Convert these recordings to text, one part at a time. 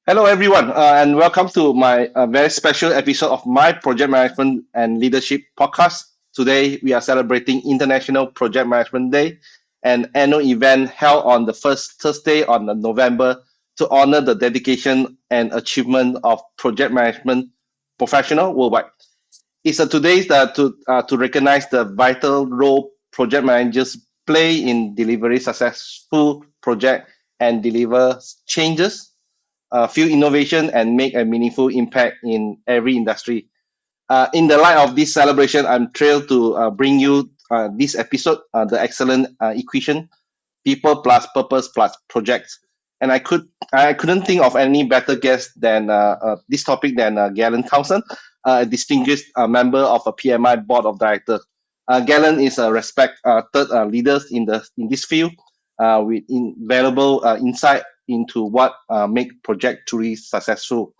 Hello, everyone, and welcome to my very special episode of my Project Management and Leadership podcast. Today, we are celebrating International Project Management Day, an annual event held on the first Thursday on November to honor the dedication and achievement of project management professional worldwide. It's a today to recognize the vital role project managers play in delivery successful project and deliver changes, fuel innovation, and make a meaningful impact in every industry. In the light of this celebration, I'm thrilled to bring you this episode, the excellent equation, people plus purpose plus projects. And I couldn't think of any better guest than this topic than Galen Townson, a distinguished member of a PMI Board of Directors. Galen is a respected leader in this field with invaluable insight into what make project truly successful.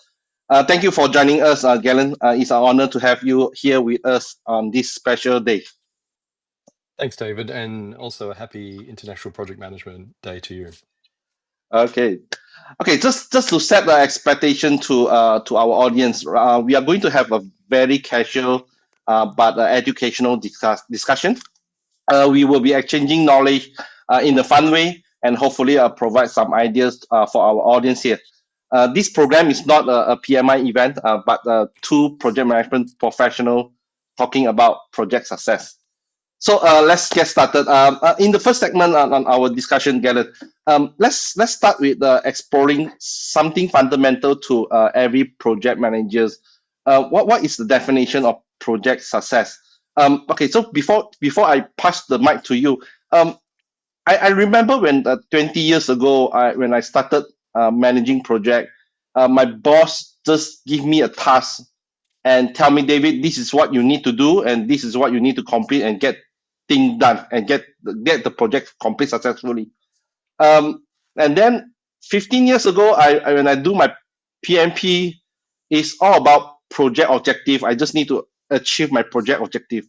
Thank you for joining us, Galen. It's an honor to have you here with us on this special day. Thanks, David, and also a happy International Project Management Day to you. Okay, okay. Just to set the expectation to our audience, we are going to have a very casual but educational discussion. We will be exchanging knowledge in a fun way and hopefully provide some ideas for our audience here. This program is not a PMI event, but two project management professional talking about project success. So let's get started. In the first segment on our discussion, Galen, let's start with exploring something fundamental to every project managers. What is the definition of project success? Okay, so before I pass the mic to you, I remember when 20 years ago, when I started managing project, my boss just give me a task and tell me, David, this is what you need to do, and this is what you need to complete and get thing done and get the project complete successfully. And then 15 years ago, when I do my PMP, it's all about project objective. I just need to achieve my project objective.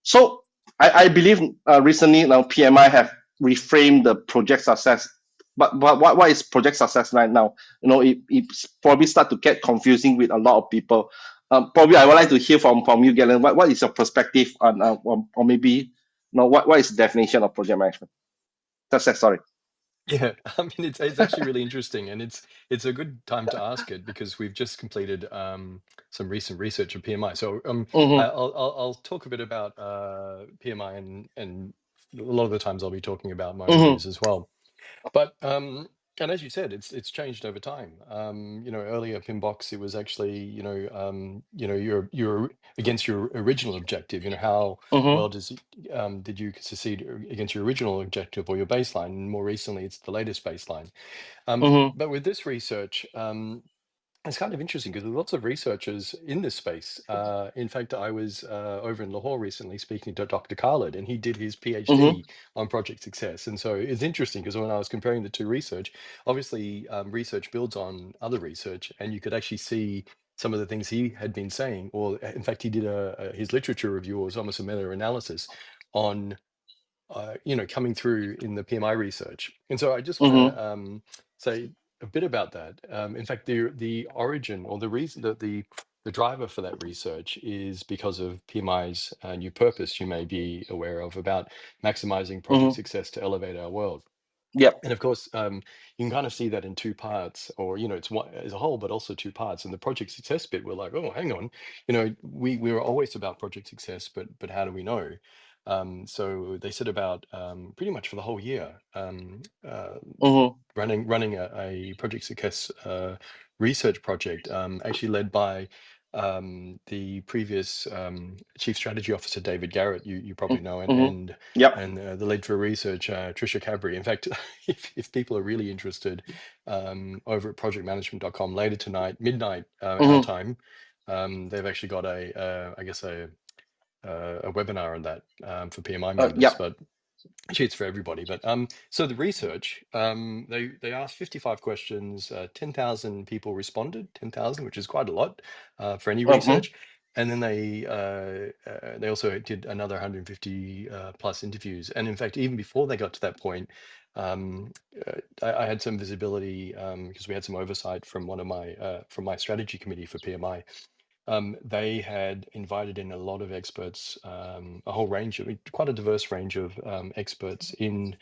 So I believe recently now PMI have reframed the project success. But what is project success right now? It's probably start to get confusing with a lot of people. Probably I would like to hear from you, Galen. What is your perspective on or maybe what is the definition of project management success? Sorry. Yeah, I mean it's actually really interesting, and it's a good time to ask it because we've just completed some recent research of PMI. So Mm-hmm, I'll talk a bit about PMI, and a lot of the times I'll be talking about my own mm-hmm, views as well. But and as you said, it's changed over time. Earlier Pinbox, it was actually you're against your original objective. How mm-hmm, well did you succeed against your original objective or your baseline? And more recently, it's the latest baseline. mm-hmm, But with this research, it's kind of interesting because there's lots of researchers in this space. In fact, I was over in Lahore recently speaking to Dr. Khalid, and he did his mm-hmm, PhD on project success. And so it's interesting because when I was comparing the two research, obviously research builds on other research, and you could actually see some of the things he had been saying, or in fact, he did his literature review, or was almost a meta-analysis on coming through in the PMI research. And so I just want mm-hmm, to say a bit about that. In fact, the origin or the reason that the driver for that research is because of PMI's new purpose you may be aware of about maximizing project mm-hmm. success to elevate our world. Yep. And of course, you can kind of see that in two parts, or it's one as a whole, but also two parts. And the project success bit, we're like, oh, hang on, we were always about project success, but how do we know? So they said about pretty much for the whole year, Mm-hmm, running a project success research project, actually led by the previous chief strategy officer David Garrett, you probably know, and mm-hmm. and Yep. and the lead for research Trisha Cabri. In fact, if people are really interested, over at projectmanagement.com later tonight, midnight our Mm-hmm. time, they've actually got I guess a webinar on that for PMI members, Yep. but actually it's for everybody. But so the research, they asked 55 questions, 10,000 people responded, 10,000, which is quite a lot for any Mm-hmm. research. and then they also did another 150 plus interviews. And in fact, even before they got to that point, um, I had some visibility because we had some oversight from one of my from my strategy committee for PMI. They had invited in a lot of experts, a whole range of quite a diverse range of experts in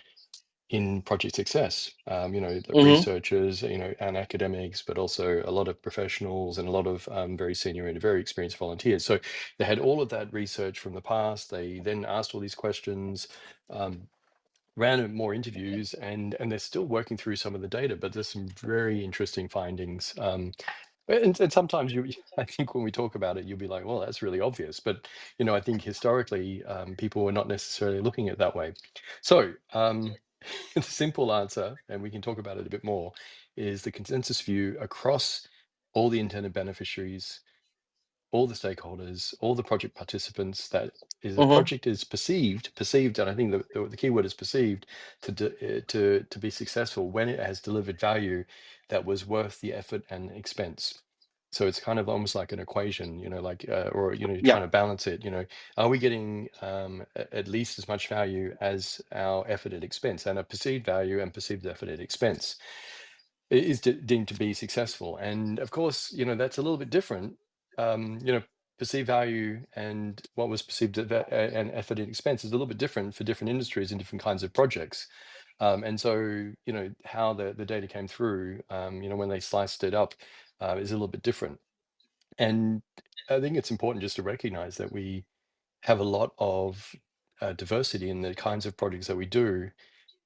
project success. The Mm-hmm. researchers, and academics, but also a lot of professionals and a lot of very senior and very experienced volunteers. So they had all of that research from the past. They then asked all these questions, ran more interviews, and they're still working through some of the data. But there's some very interesting findings. And sometimes I think when we talk about it, you'll be like, well, that's really obvious. But I think historically, people were not necessarily looking at it that way. So the simple answer, and we can talk about it a bit more, is the consensus view across all the intended beneficiaries, all the stakeholders, all the project participants, that is a Mm-hmm. project is perceived, and I think the key word is perceived, to be successful when it has delivered value that was worth the effort and expense. So it's kind of almost like an equation, or you're trying Yeah. to balance it. Are we getting at least as much value as our effort and expense, and a perceived value and perceived effort and expense is deemed to be successful. And of course, that's a little bit different. Perceived value and what was perceived and effort and expense is a little bit different for different industries and different kinds of projects. And so, how the data came through, when they sliced it up, is a little bit different. And I think it's important just to recognize that we have a lot of diversity in the kinds of projects that we do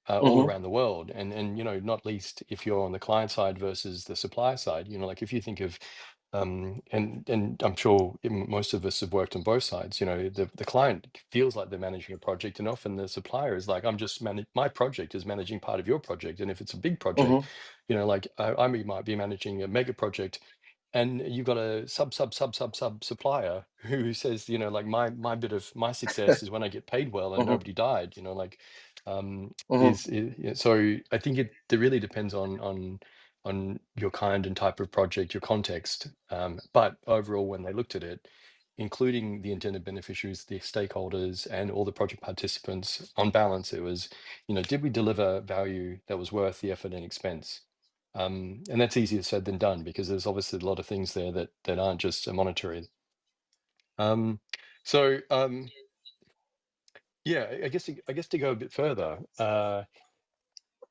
all Mm-hmm. around the world. And not least if you're on the client side versus the supplier side. Like if you think of and I'm sure most of us have worked on both sides. The client feels like they're managing a project, and often the supplier is like, I'm just my project is managing part of your project. And if it's a big project, Mm-hmm. like I might be managing a mega project, and you've got a sub supplier who says, like, my bit of my success is when I get paid well and Mm-hmm. nobody died. Like Mm-hmm. yeah, so I think it really depends on your kind and type of project, your context. But overall, when they looked at it, including the intended beneficiaries, the stakeholders, and all the project participants, on balance, it was, did we deliver value that was worth the effort and expense? And that's easier said than done, because there's obviously a lot of things there that aren't just monetary. Um, so yeah, I guess to go a bit further,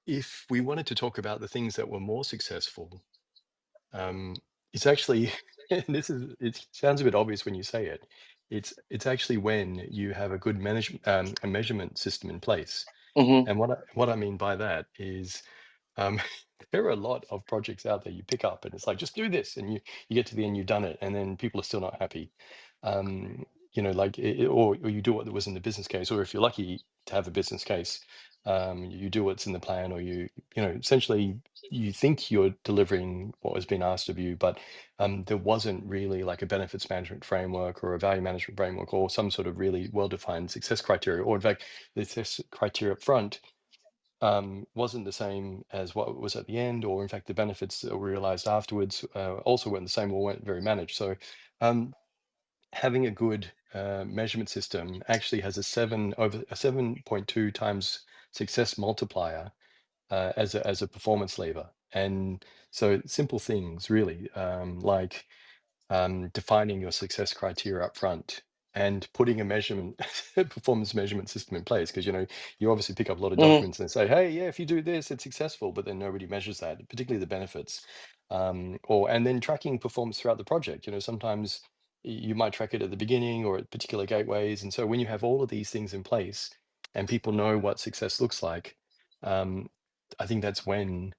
if we wanted to talk about the things that were more successful, um, it's actually, and it sounds a bit obvious when you say it. It's actually when you have a good management a measurement system in place. Mm-hmm. And what I mean by that is, um, there are a lot of projects out there you pick up and it's like, just do this, and you get to the end, you've done it, and then people are still not happy. um, like or you do what was in the business case, or if you're lucky to have a business case, you do what's in the plan, or essentially you think you're delivering what has been asked of you, but there wasn't really like a benefits management framework or a value management framework or some sort of really well-defined success criteria, or in fact the success criteria up front wasn't the same as what was at the end, or in fact the benefits that were realized afterwards also weren't the same or weren't very managed. So um, having a good measurement system actually has a 7.2 times success multiplier as a performance lever. And so simple things really, like defining your success criteria up front and putting a measurement performance measurement system in place, because you obviously pick up a lot of Mm-hmm. documents and they say, hey, yeah, if you do this it's successful, but then nobody measures that, particularly the benefits. And then tracking performance throughout the project. Sometimes you might track it at the beginning or at particular gateways, and so when you have all of these things in place and people know what success looks like, um, I think that's when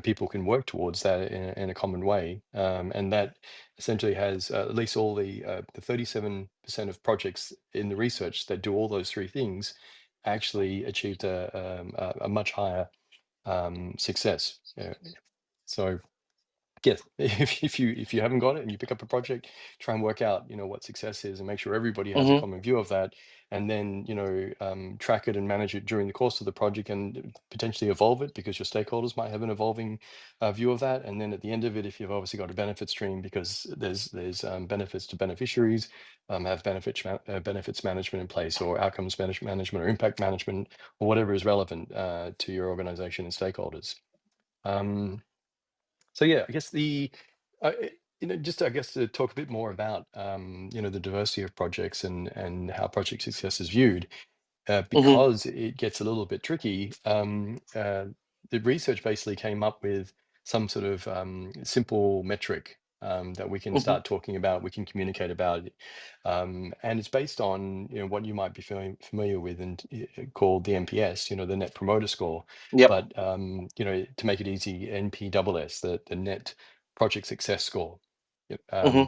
people can work towards that in a common way. And that essentially has at least all the 37% of projects in the research that do all those three things actually achieved a much higher success. So yes, if you haven't got it and you pick up a project, try and work out, what success is and make sure everybody has a Mm-hmm. common view of that, and then, track it and manage it during the course of the project and potentially evolve it because your stakeholders might have an evolving view of that. And then at the end of it, if you've obviously got a benefit stream because there's benefits to beneficiaries, have benefits management in place, or outcomes management or impact management, or whatever is relevant to your organization and stakeholders. Um, so yeah, I guess just I guess to talk a bit more about the diversity of projects and how project success is viewed, Mm-hmm. because it gets a little bit tricky. The research basically came up with some sort of simple metric that we can Mm-hmm. start talking about, we can communicate about, and it's based on what you might be familiar with and called the NPS, the Net Promoter Score. Yep. But to make it easy, NPSS, the Net Project Success Score. Yep. Mm-hmm.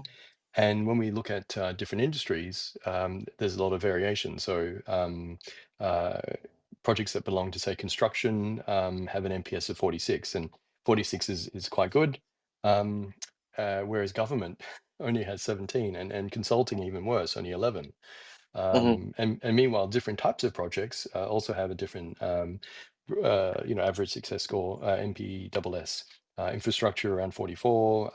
And when we look at different industries, there's a lot of variation. So uh, projects that belong to, say, construction have an NPS of 46, and 46 is quite good. Whereas government only has 17, and consulting even worse, only 11. Mm-hmm. And meanwhile, different types of projects also have a different, average success score, NPSS. Infrastructure around 44.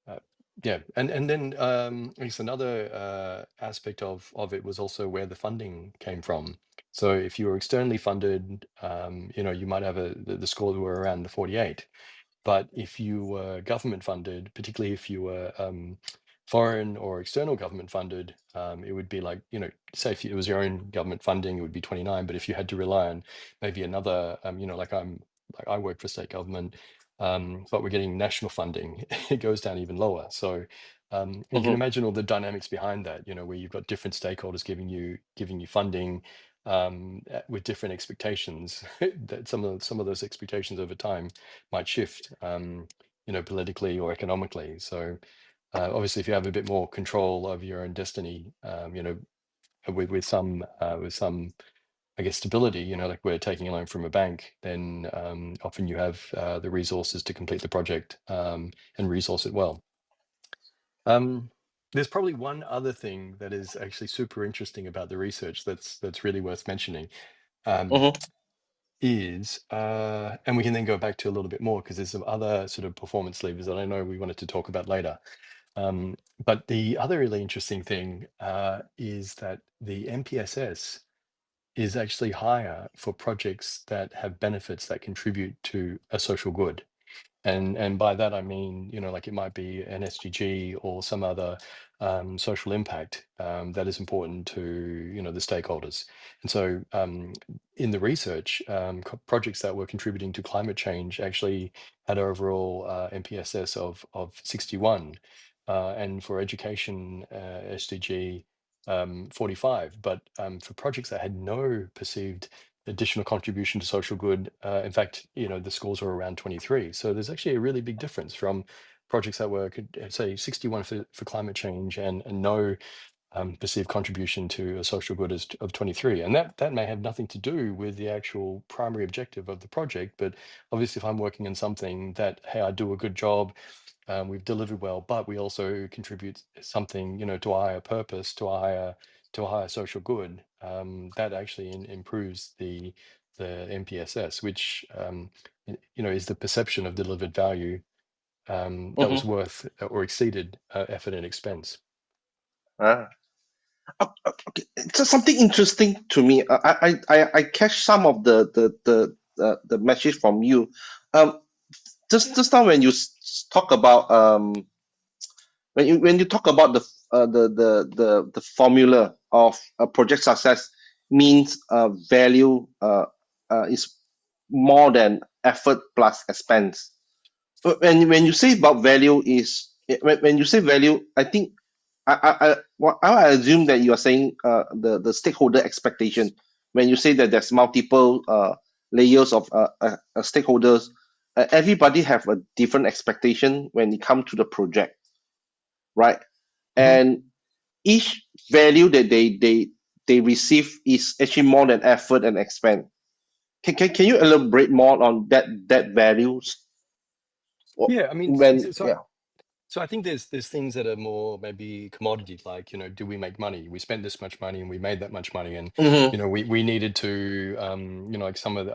Uh, yeah, and then I guess another aspect of it was also where the funding came from. So if you were externally funded, you might have the scores were around the 48. But if you were government funded, particularly if you were foreign or external government funded, it would be like, say if it was your own government funding, it would be 29. But if you had to rely on maybe another, like I work for state government, but we're getting national funding, it goes down even lower. So you can Mm-hmm. imagine all the dynamics behind that, where you've got different stakeholders giving you funding with different expectations. That some of those expectations over time might shift, politically or economically. So obviously, if you have a bit more control over your own destiny, with some, I guess, stability, like we're taking a loan from a bank, then often you have the resources to complete the project and resource it well. Um, there's probably one other thing that is actually super interesting about the research that's really worth mentioning. Um, Mm-hmm. and we can then go back to a little bit more because there's some other sort of performance levers that I know we wanted to talk about later. But the other really interesting thing is that the MPSS is actually higher for projects that have benefits that contribute to a social good. And by that I mean, like it might be an SDG or some other social impact that is important to the stakeholders. And so in the research, projects that were contributing to climate change actually had overall MPSS of 61, and for education SDG 45. But for projects that had no perceived additional contribution to social good. In fact, the scores were around 23. So there's actually a really big difference from projects that were, say, 61 for climate change and no perceived contribution to a social good of 23. And that may have nothing to do with the actual primary objective of the project. But obviously, if I'm working on something that, hey, I do a good job, we've delivered well, but we also contribute something, to a higher purpose, to a higher social good. That actually improves the MPSS, which is the perception of delivered value that was Mm-hmm. worth or exceeded effort and expense. Ah. Okay. So something interesting to me. I catch some of the message from you. Um, just now when you talk about when you talk about the formula of project success means value is more than effort plus expense. When you say about value is when you say value, I think I assume that you are saying the stakeholder expectation. When you say that there's multiple layers of stakeholders, everybody have a different expectation when it comes to the project, right? Mhm. And each value that they receive is actually more than effort and expense. Can you elaborate more on that values? Yeah, I mean, When yeah. so I think there's things that are more maybe commodity, like, do we make money? We spent this much money and we made that much money, and Mm-hmm. we needed to, like some of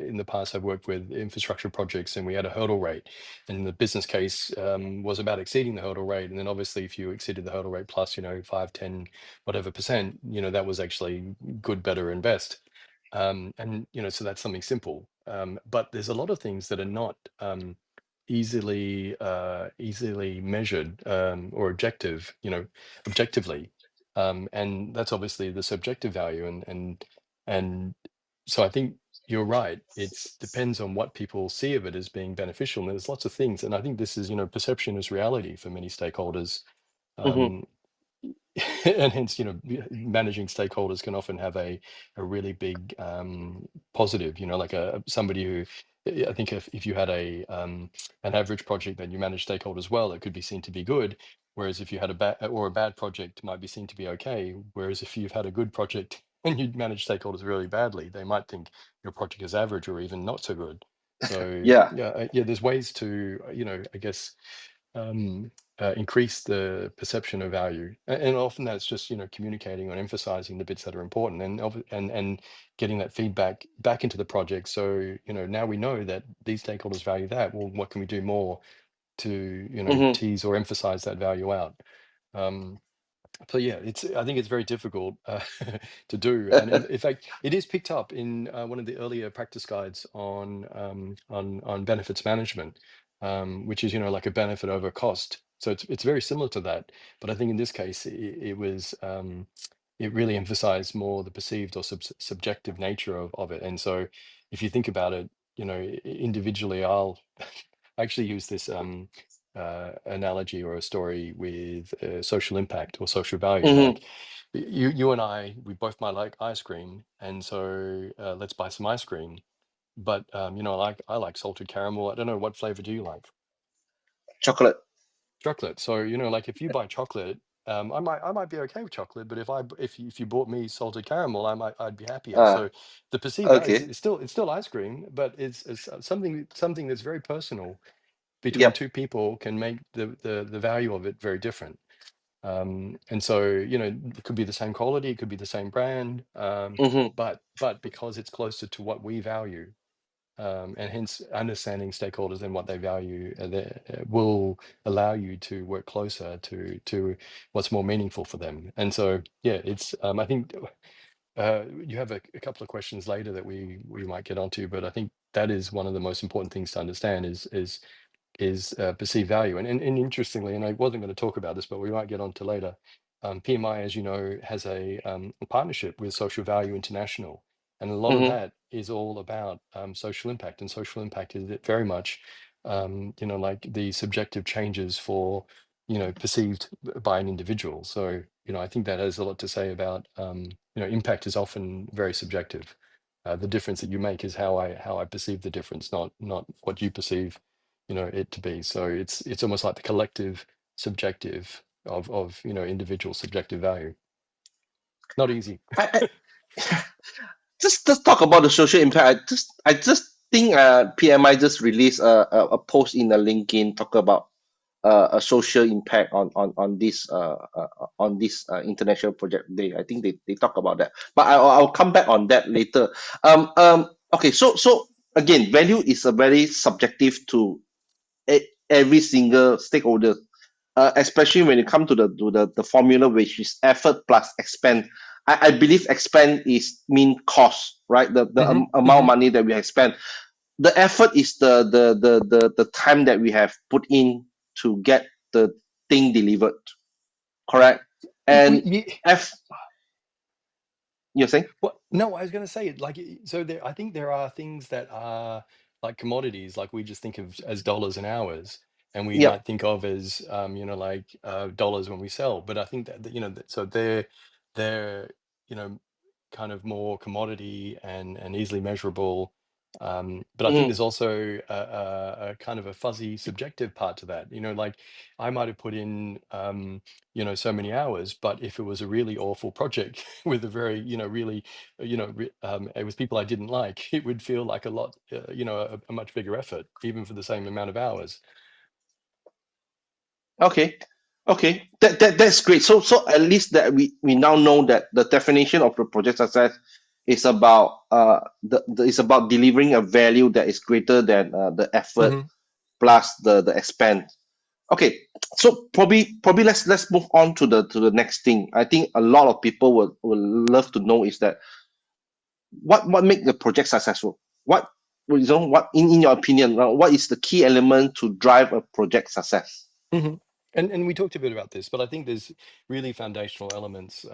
in the past I've worked with infrastructure projects, and we had a hurdle rate, and the business case was about exceeding the hurdle rate, and then obviously if you exceeded the hurdle rate plus 5, 10, whatever percent, that was actually good, better, and best. And so that's something simple. But there's a lot of things that are not. Easily measured, or objectively, and that's obviously the subjective value, and so I think you're right. It depends on what people see of it as being beneficial, and there's lots of things, and I think this is, perception is reality for many stakeholders. Mm-hmm. um, and hence, managing stakeholders can often have a really big positive, like somebody who, I think if you had an average project that you manage stakeholders well, it could be seen to be good. Whereas if you had a bad project, it might be seen to be okay. Whereas if you've had a good project and you manage stakeholders really badly, they might think your project is average or even not so good. So Yeah. yeah, there's ways to, I guess, increase the perception of value, and often that's just, communicating or emphasizing the bits that are important, and getting that feedback back into the project. So now we know that these stakeholders value that. Well, what can we do more to Mm-hmm. tease or emphasize that value out? um, so yeah, I think it's very difficult to do, and in fact, it is picked up in one of the earlier practice guides on benefits management, which is like a benefit over cost. So it's very similar to that, but I think in this case it was it really emphasized more the perceived or subjective nature of it. And so if you think about it, individually, I actually use this analogy or a story with social impact or social value. Mm-hmm. Like you and I, we both might like ice cream, and so let's buy some ice cream. But I like salted caramel. I don't know, what flavor do you like? Chocolate. Chocolate. So like if you buy chocolate, I might be okay with chocolate, but if you bought me salted caramel, I'd be happier. Uh, So the perceived value is okay. it's still ice cream, but it's something that's very personal between Yep. two people can make the value of it very different. And so it could be the same quality, it could be the same brand, Mm-hmm. but because it's closer to what we value, and hence understanding stakeholders and what they value, will allow you to work closer to what's more meaningful for them. And so yeah, it's I think you have a couple of questions later that we might get onto, but I think that is one of the most important things to understand is perceived value. And interestingly, and I wasn't going to talk about this, but we might get on to later. PMI, as you know, has a partnership with Social Value International, and a lot of Mm-hmm. that is all about social impact. And social impact is very much, like the subjective changes for, perceived by an individual. So, I think that has a lot to say about, impact is often very subjective. The difference that you make is how I perceive the difference, not what you perceive it to be. So it's almost like the collective subjective of individual subjective value. Not easy. I just talk about the social impact. I just think PMI just released a post in the LinkedIn talk about a social impact on this international project day. I think they talk about that, but I'll come back on that later. Okay, so again, value is a very subjective to every single stakeholder, especially when it comes to the formula, which is effort plus expend. I believe expend is mean cost, right? The Hmm. amount of Hmm. money that we have spent. The effort is the time that we have put in to get the thing delivered, correct? And We F, you're saying? Well, no, I was going to say it like so. I think there are things that are like commodities, like we just think of as dollars and hours, and we Yep. might think of as like dollars when we sell. But I think that so they're you know kind of more commodity and easily measurable. But I think Mm-hmm. there's also a kind of a fuzzy subjective part to that. Like I might have put in so many hours, but if it was a really awful project with a very really it was people I didn't like, it would feel like a lot, a much bigger effort even for the same amount of hours. Okay. Okay. That's great. So at least that we now know that the definition of the project success is about is about delivering a value that is greater than the effort Hmm. plus the expense. Okay. So probably let's move on to the next thing. I think a lot of people will love to know is that what make the project successful? What what in your opinion, what is the key element to drive a project success? Hmm. And we talked a bit about this, but I think there's really foundational elements,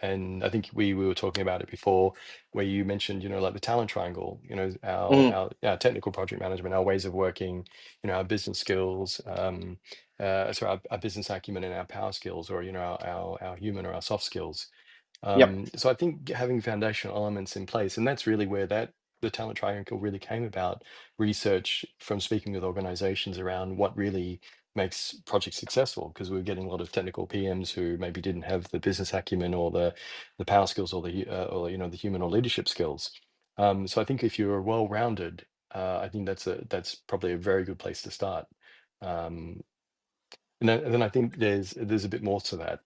and I think we were talking about it before, where you mentioned, like the talent triangle, Mm, our technical project management, our ways of working, our business skills, sorry, our business acumen and our power skills, or our human or our soft skills. yep. So I think having foundational elements in place, and that's really where the talent triangle really came about. Research from speaking with organizations around what really makes projects successful, because we were getting a lot of technical PMs who maybe didn't have the business acumen or the power skills or the human or leadership skills. So I think if you're well-rounded, I think that's probably a very good place to start. Um, and then I think there's a bit more to that,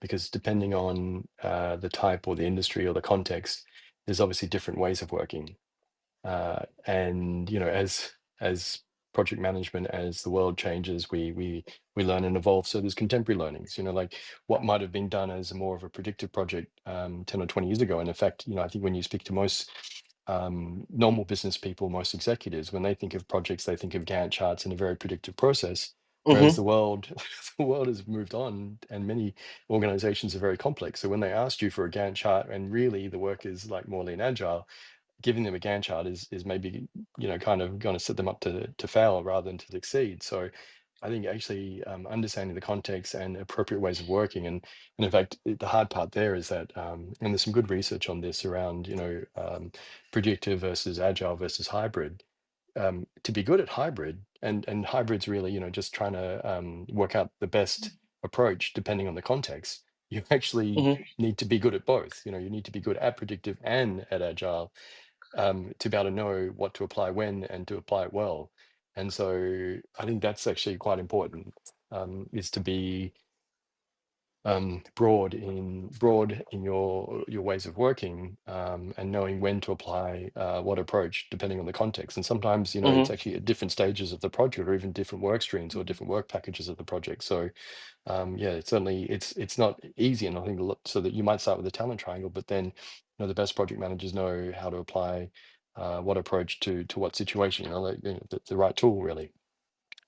because depending on the type or the industry or the context, there's obviously different ways of working. And as project management, as the world changes, we learn and evolve. So there's contemporary learnings. Like what might have been done as more of a predictive project 10 or 20 years ago. And in fact, I think when you speak to most normal business people, most executives, when they think of projects, they think of Gantt charts and a very predictive process. Whereas Mm-hmm. the world, the world has moved on, and many organizations are very complex. So when they asked you for a Gantt chart, and really the work is like more lean agile, giving them a Gantt chart is maybe kind of going to set them up to fail rather than to succeed. So I think actually understanding the context and appropriate ways of working, and in fact the hard part there is that, and there's some good research on this around predictive versus agile versus hybrid. To be good at hybrid, and hybrid's really just trying to work out the best approach depending on the context. You actually Mm-hmm. need to be good at both. You need to be good at predictive and at agile, to be able to know what to apply when and to apply it well. And so I think that's actually quite important, is to be broad in your ways of working, and knowing when to apply what approach depending on the context. And sometimes it's Mm-hmm. actually at different stages of the project, or even different work streams or different work packages of the project. So yeah, it's certainly it's not easy. And I think so that you might start with a talent triangle, but then the best project managers know how to apply what approach to what situation, like, the right tool really.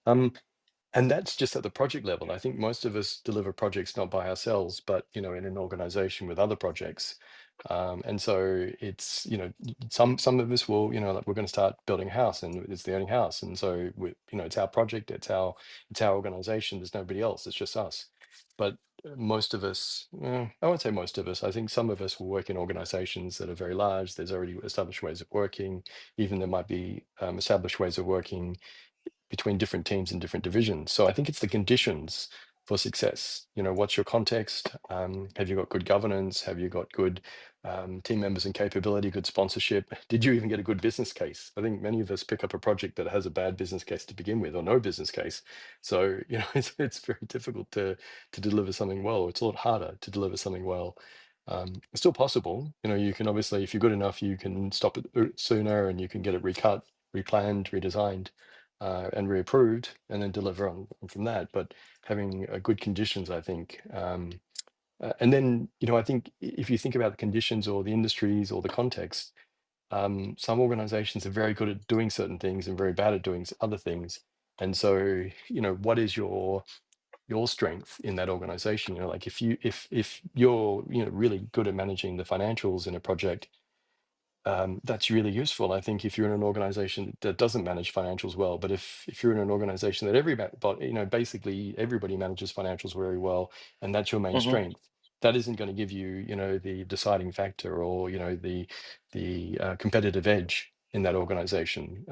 um and that's just at the project level. I think most of us deliver projects not by ourselves, but in an organization with other projects. And so it's some of us will, like, we're going to start building a house, and it's the only house, and so it's our project, it's our organization. There's nobody else. It's just us. But most of us, I won't say most of us. I think some of us will work in organizations that are very large. There's already established ways of working. Even there might be established ways of working between different teams and different divisions. So I think it's the conditions for success. What's your context? Have you got good governance? Have you got good team members and capability, good sponsorship? Did you even get a good business case? I think many of us pick up a project that has a bad business case to begin with, or no business case. So it's very difficult to deliver something well. It's a lot harder to deliver something well. It's still possible. You can obviously, if you're good enough, you can stop it sooner, and you can get it recut, replanned, redesigned, and reapproved, and then deliver on from that. But having good conditions, I think. And then, I think if you think about the conditions or the industries or the context, some organizations are very good at doing certain things and very bad at doing other things. And so, what is your strength in that organization? Like if you're really good at managing the financials in a project, that's really useful. I think if you're in an organization that doesn't manage financials well, but if you're in an organization that basically everybody manages financials very well, and that's your main Mm-hmm. strength, that isn't going to give you, the deciding factor, or the competitive edge in that organization.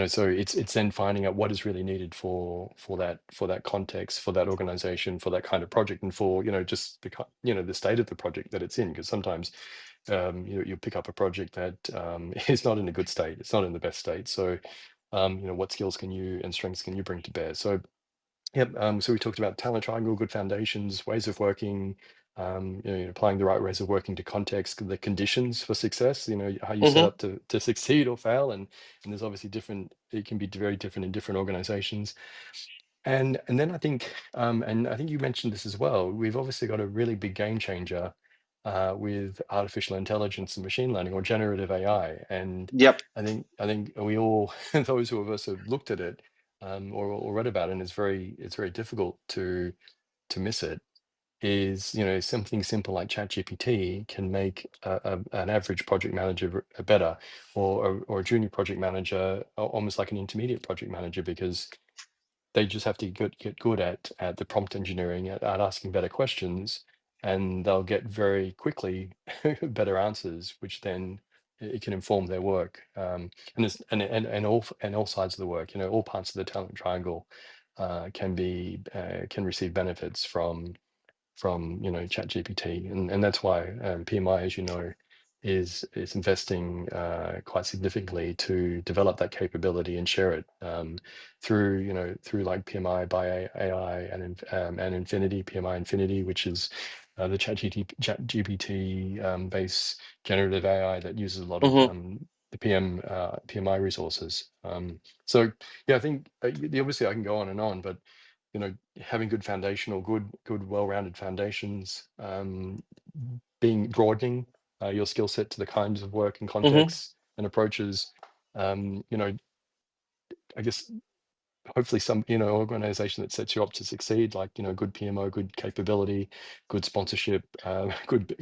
So it's then finding out what is really needed for that context, for that organization, for that kind of project, and for just the state of the project that it's in. Because sometimes you pick up a project that is not in a good state, it's not in the best state. So what skills and strengths can you bring to bear? So Yep. So we talked about talent triangle, good foundations, ways of working, applying the right ways of working to context, the conditions for success, how you set Mm-hmm. up to succeed or fail. And there's obviously different, it can be very different in different organizations. And then and I think you mentioned this as well. We've obviously got a really big game changer with artificial intelligence and machine learning or generative AI. And Yep. I think we all, those who of us have looked at it or read about it, and it's very difficult to miss it. Is something simple like ChatGPT can make an average project manager better, or a junior project manager, almost like an intermediate project manager, because they just have to get good at the prompt engineering, at asking better questions, and they'll get very quickly better answers, which then it can inform their work. And all sides of the work, all parts of the talent triangle can receive benefits from ChatGPT, and that's why PMI, as you know, is investing quite significantly to develop that capability and share it through like PMI by AI and Infinity, PMI Infinity, which is the ChatGPT based generative AI that uses a lot of Mm-hmm. the PMI resources. So yeah, I think obviously I can go on and on, but having good foundational, good, well-rounded foundations, being broadening your skill set to the kinds of work and Mm-hmm. contexts and approaches. Um, you know, I guess hopefully some organization that sets you up to succeed, like good PMO, good capability, good sponsorship, good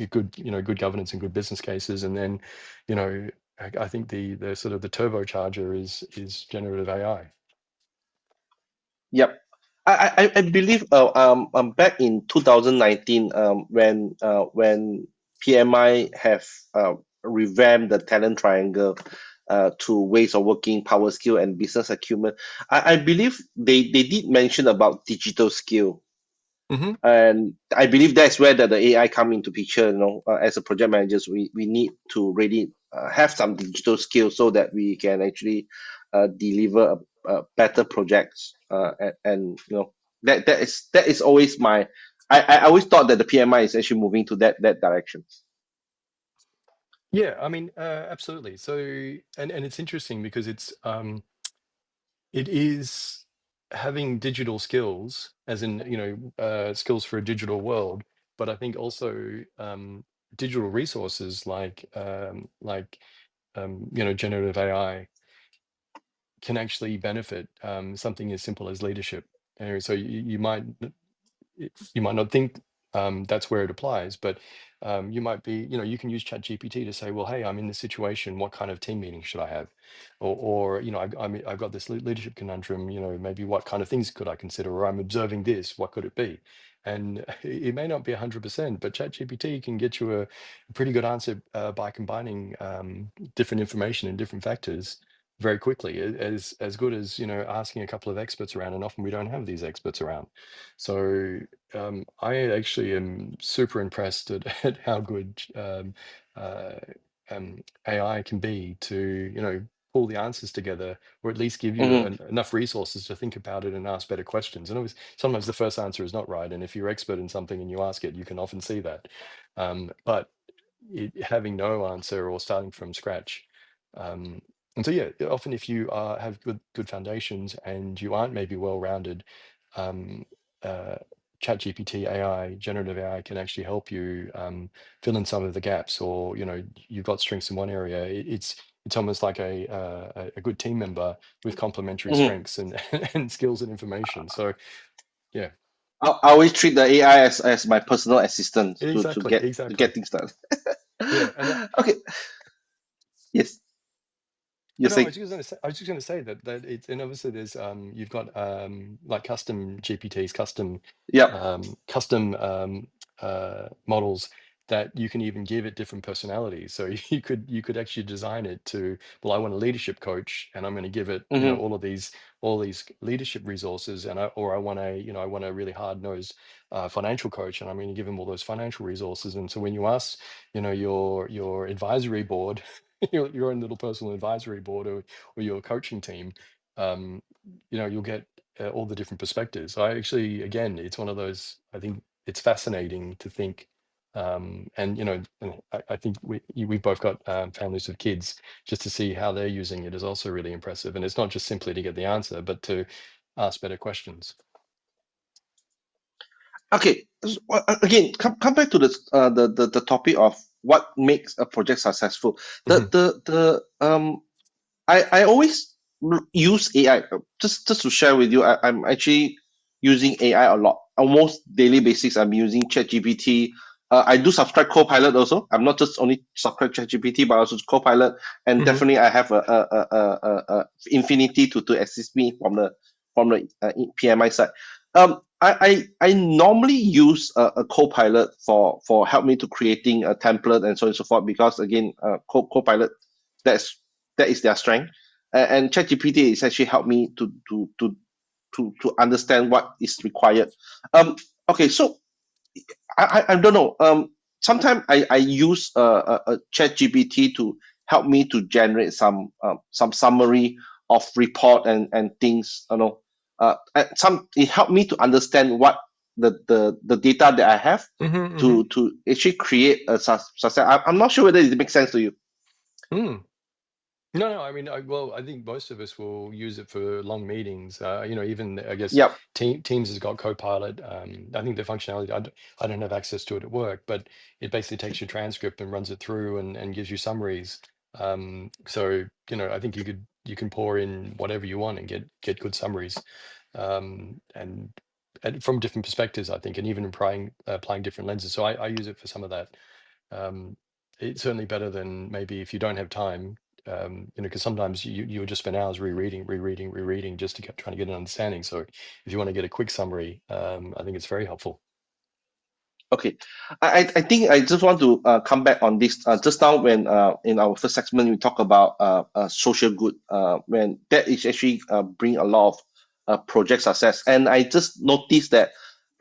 governance and good business cases, and then you know I think the sort of the turbocharger is generative AI. Yep. I believe back in 2019 when PMI have revamped the talent triangle to ways of working, power skill, and business acumen. I believe they did mention about digital skill, Hmm. and I believe that's where the AI come into picture. As a project managers, we need to really have some digital skills so that we can actually deliver better projects. And that is always my. I always thought that the PMI is actually moving to that direction. Yeah, I mean, absolutely. So, and it's interesting because it is having digital skills, as in skills for a digital world, but I think also digital resources like generative AI can actually benefit something as simple as leadership. So you might not think that's where it applies, but you might be, you can use ChatGPT to say, well, hey, I'm in this situation. What kind of team meeting should I have? Or I've got this leadership conundrum. Maybe what kind of things could I consider? Or I'm observing this. What could it be? And it may not be 100%, but ChatGPT can get you a pretty good answer by combining different information and different factors very quickly, as good as asking a couple of experts around, and often we don't have these experts around. So I actually am super impressed at how good uh, AI can be to pull the answers together, or at least give you Hmm. enough resources to think about it and ask better questions. And always, sometimes the first answer is not right, and if you're expert in something and you ask it, you can often see that. But having no answer or starting from scratch. Um, and so, yeah, often if you have good foundations and you aren't maybe well-rounded, um, uh, ChatGPT AI, generative AI can actually help you fill in some of the gaps, or you've got strengths in one area. It's almost like a good team member with complementary Hmm. strengths and and skills and information. So yeah, I always treat the AI as my personal assistant to exactly, get exactly. things done. Yeah, and Okay. Yes, oh, you no, say. I was just going to say that it's, and obviously there's you've got like custom GPTs, Yep. custom models that you can even give it different personalities. So you could actually design it to, well, I want a leadership coach, and I'm going to give it Hmm. all these leadership resources, or I want a really hard nosed financial coach, and I'm going to give them all those financial resources. And so when you ask your advisory board, your own little personal advisory board, or your coaching team, um, you'll get all the different perspectives. I actually, again, it's one of those, I think it's fascinating to think, and and I think we've both got families with kids. Just to see how they're using it is also really impressive. And it's not just simply to get the answer, but to ask better questions. Okay, again, come back to the topic of what makes a project successful. Hmm. I always use AI. Just to share with you, I'm actually using AI a lot. Almost daily basis, I'm using ChatGPT. I do subscribe Copilot also. I'm not just only subscribe ChatGPT, but also Copilot. And Hmm. definitely, I have a Infinity to assist me from the PMI side. I normally use a Copilot for help me to creating a template and so on and so forth, because again, Copilot, that's that is their strength. And ChatGPT is actually helped me to understand what is required. Okay, so I don't know. Sometimes I use a ChatGPT to help me to generate some summary of report and things. And some it helped me to understand what the data that I have Hmm. to actually create a success. I'm not sure whether it makes sense to you. Hmm. No, no. I mean, well, I think most of us will use it for long meetings. Even I guess Yep. Teams has got Copilot. I think the functionality, I don't have access to it at work, but it basically takes your transcript and runs it through and gives you summaries. So I think you can pour in whatever you want and get good summaries, and from different perspectives, I think, and even applying different lenses. So I use it for some of that. um, it's certainly better than maybe if you don't have time, because sometimes you'll just spend hours rereading just to keep trying to get an understanding. So if you want to get a quick summary, I think it's very helpful. Okay, I think I just want to come back on this. Just now, when in our first segment we talk about social good, when that is actually bring a lot of project success, and I just noticed that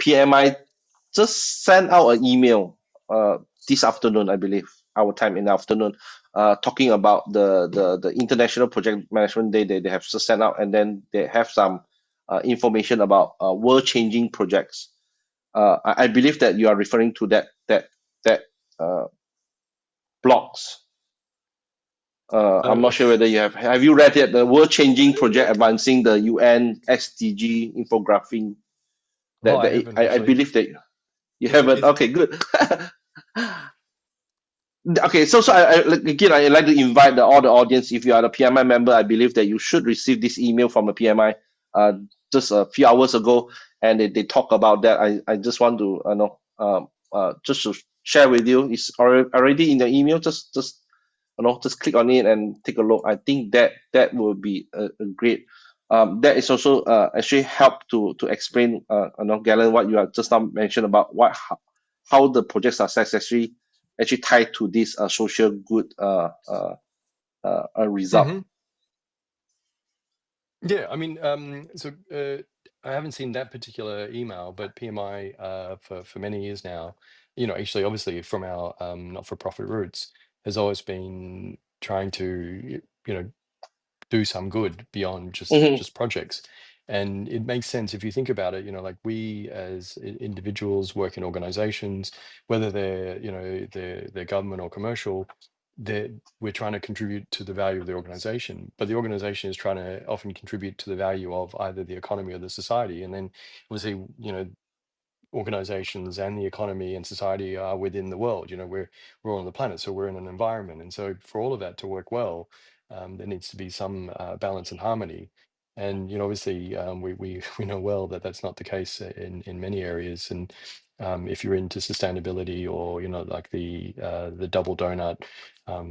PMI just sent out an email this afternoon, I believe, our time in the afternoon, talking about the International Project Management Day. They have just sent out, and then they have some information about world changing projects. I believe that you are referring to that uh, blocks. I'm Uh, not sure whether you have you read it, the world changing project advancing the UN SDG infographic. oh, That, I that haven't I actually. believe that you Is it? haven't. Is it? Okay, good. Okay, so again, I like to invite all the audience. If you are a PMI member, I believe that you should receive this email from the PMI just a few hours ago, and they talk about that. I just want to just to share with you. It's already in the email. Just click on it and take a look. I think that will be a great. That is also actually help to explain, Galen, what you have just now mentioned about how the project success actually tied to this social good result. Hmm. Yeah, I mean, I haven't seen that particular email, but PMI, for many years now, actually, obviously from our not-for-profit roots, has always been trying to do some good beyond Hmm. just projects. And it makes sense if you think about it. Like we as individuals work in organizations, whether they're they're government or commercial, that we're trying to contribute to the value of the organization, but the organization is trying to often contribute to the value of either the economy or the society. And then obviously, organizations and the economy and society are within the world. We're all on the planet, so we're in an environment, and so for all of that to work well, there needs to be some balance and harmony. And obviously, we know well that that's not the case in many areas. And if you're into sustainability, or like the double donut,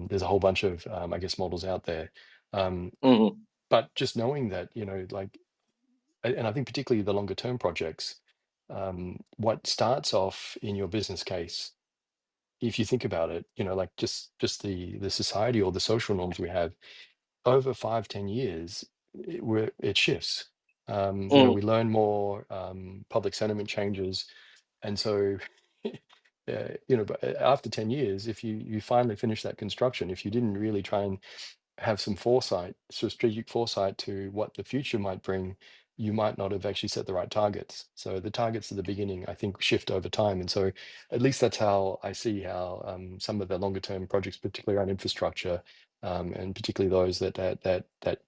there's a whole bunch of I guess models out there. Um, Hmm. but just knowing that, like, and I think particularly the longer term projects, what starts off in your business case, if you think about it, like just the society or the social norms we have over 5-10 years, it shifts. Hmm. We learn more, public sentiment changes, and so but after 10 years, if you finally finish that construction, if you didn't really try and have some foresight, strategic foresight to what the future might bring, you might not have actually set the right targets. So the targets at the beginning, I think, shift over time. And so at least that's how I see how some of the longer term projects, particularly around infrastructure, and particularly those that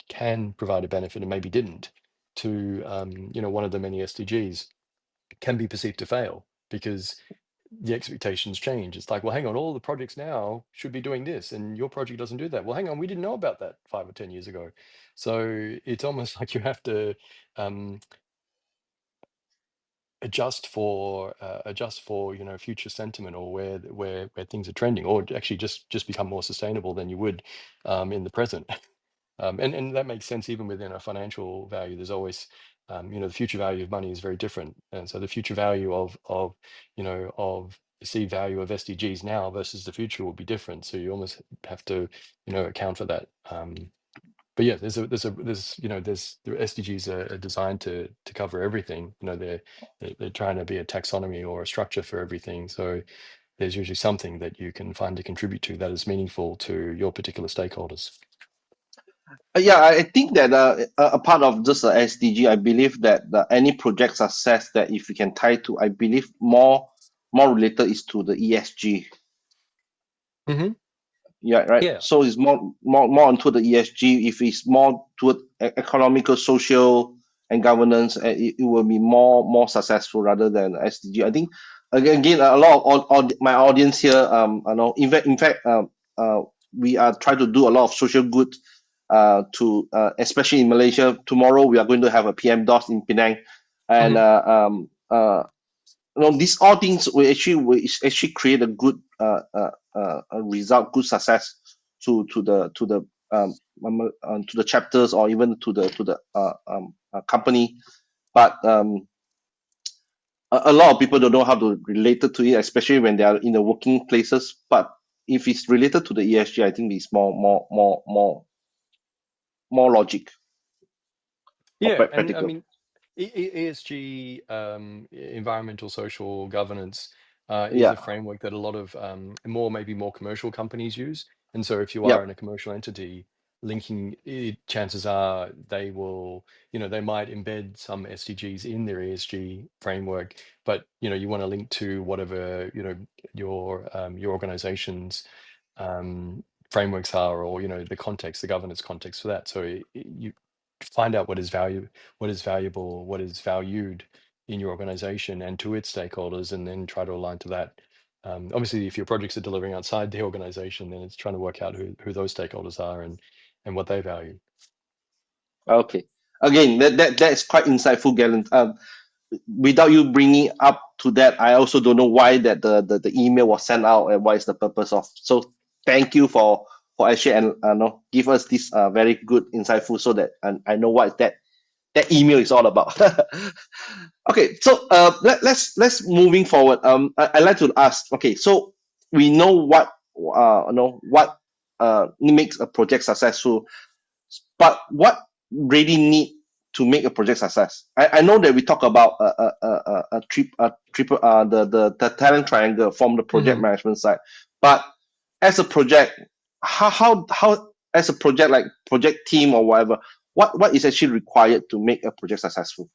can provide a benefit and maybe didn't to one of the many SDGs, can be perceived to fail because the expectations change. It's like, well, hang on, all the projects now should be doing this, and your project doesn't do that. Well, hang on, we didn't know about that 5 or 10 years ago. So it's almost like you have to um, adjust for future sentiment, or where things are trending, or actually just become more sustainable than you would in the present. And that makes sense even within a financial value. There's always, the future value of money is very different. And so the future value of perceived value of SDGs now versus the future will be different. So you almost have to, account for that. But yeah, there's the SDGs are designed to cover everything. They're trying to be a taxonomy or a structure for everything. So there's usually something that you can find to contribute to that is meaningful to your particular stakeholders. Yeah, I think that a part of just the SDG, I believe that any project success that if we can tie to, I believe more related is to the ESG. Hmm. Yeah, right. Yeah. So it's more onto the ESG. If it's more toward economical, social, and governance, it will be more successful rather than SDG. I think again a lot of my audience here, I know in fact, we are trying to do a lot of social good, to especially in Malaysia. Tomorrow we are going to have a PM DOS in Penang, and Hmm. these all things will actually create a good a result, good success to the chapters, or even to the company. But a lot of people don't know how to relate it to it, especially when they are in the working places. But if it's related to the ESG, I think it's more logic or Yeah, and I practical. mean, ESG, environmental social governance, is a Yeah. framework that a lot of maybe more commercial companies use. And so, if you are in Yep. a commercial entity, linking it, chances are they might embed some SDGs in their ESG framework, but you want to link to whatever your organization's um, frameworks are, or the context, the governance context for that. So you find out what is valuable, what is valued in your organization and to its stakeholders, and then try to align to that. Obviously, if your projects are delivering outside the organization, then it's trying to work out who those stakeholders are and what they value. Okay. Again, that is quite insightful, Galen. Without you bringing up to that, I also don't know why that the email was sent out and what is the purpose of. So thank you for actually, and give us this very good insightful, so that I know what that email is all about. Okay, so let's moving forward. I like to ask. Okay, so we know what makes a project successful, but what really need to make a project success? I know that we talk about triple the talent triangle from the project Mhm. management side, but as a project, how as a project, like project team or whatever, what is actually required to make a project successful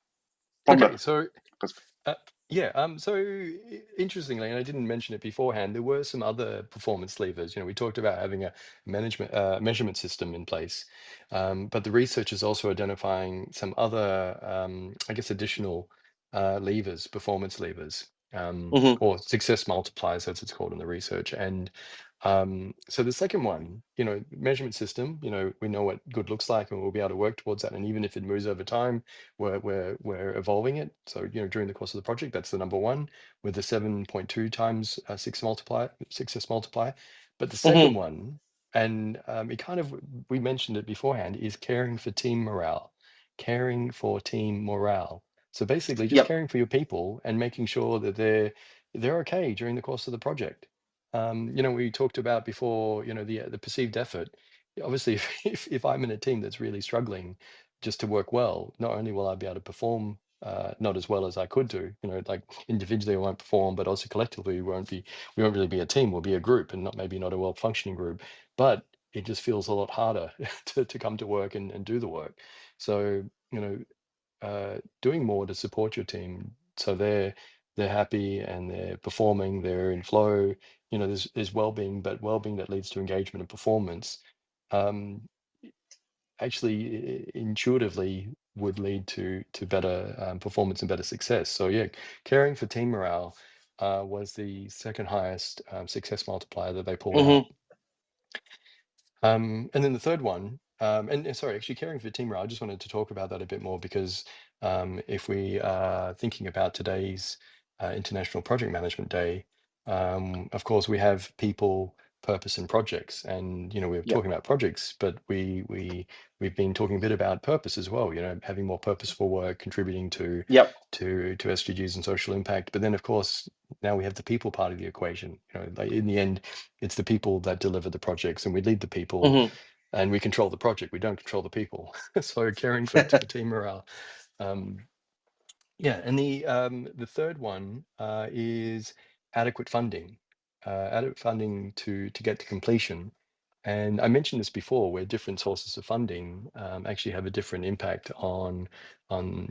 from Okay, the so perspective? Uh, yeah, so interestingly, and I didn't mention it beforehand, there were some other performance levers. We talked about having a management measurement system in place, but the research is also identifying some other, I guess, additional levers, performance levers, Mm-hmm, or success multipliers, as it's called in the research. And so the second one, measurement system, we know what good looks like, and we'll be able to work towards that. And even if it moves over time, we're evolving it. So during the course of the project, that's the number one with the 7.2 times success multiplier. But the second mm-hmm. one, and it kind of we mentioned it beforehand, is caring for team morale, caring for team morale. So basically, just Yep. caring for your people and making sure that they're okay during the course of the project. We talked about before, the perceived effort. Obviously, if I'm in a team that's really struggling just to work well, not only will I be able to perform not as well as I could do, like individually I won't perform, but also collectively we won't really be a team, we'll be a group, and not a well functioning group. But it just feels a lot harder to come to work and do the work. So, doing more to support your team so they're happy and they're performing, they're in flow. You know, there's well-being, but well-being that leads to engagement and performance. Um, actually intuitively would lead to better performance and better success. So yeah, caring for team morale was the second highest success multiplier that they pulled out. Mm-hmm. And then the third one, and sorry, actually caring for team morale, I just wanted to talk about that a bit more because if we are thinking about today's International Project Management Day, of course we have people, purpose, and projects, and you know we're Yep. talking about projects, but we've been talking a bit about purpose as well. You know, having more purposeful work, contributing to Yep. to SDGs and social impact. But then of course now we have the people part of the equation. You know, like in the end it's the people that deliver the projects, and we lead the people Mm-hmm. and we control the project. We don't control the people. So caring for team morale. Um, yeah, and the third one is adequate funding, adequate funding to get to completion. And I mentioned this before, where different sources of funding actually have a different impact on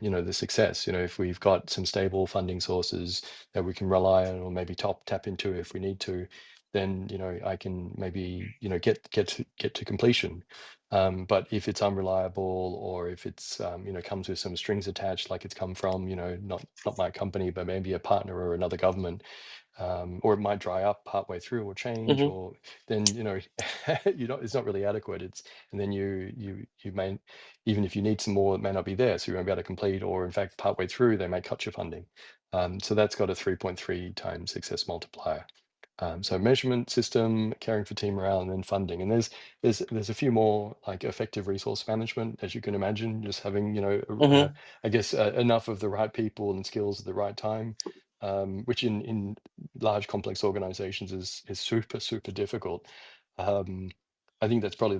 you know the success. You know, if we've got some stable funding sources that we can rely on, or maybe tap into if we need to, then you know I can maybe you know get to completion. But if it's unreliable, or if it's you know comes with some strings attached, like it's come from you know not my company, but maybe a partner or another government, or it might dry up partway through or change, Mm-hmm. or then you know you know it's not really adequate. It's and then you may, even if you need some more, it may not be there, so you won't be able to complete, or in fact partway through they may cut your funding. So that's got a 3.3 times success multiplier. So measurement system, caring for team morale, and then funding. And there's a few more, like effective resource management, as you can imagine, just having you know Mm-hmm. I guess enough of the right people and skills at the right time, which in large complex organizations is super difficult. Um, I think that's probably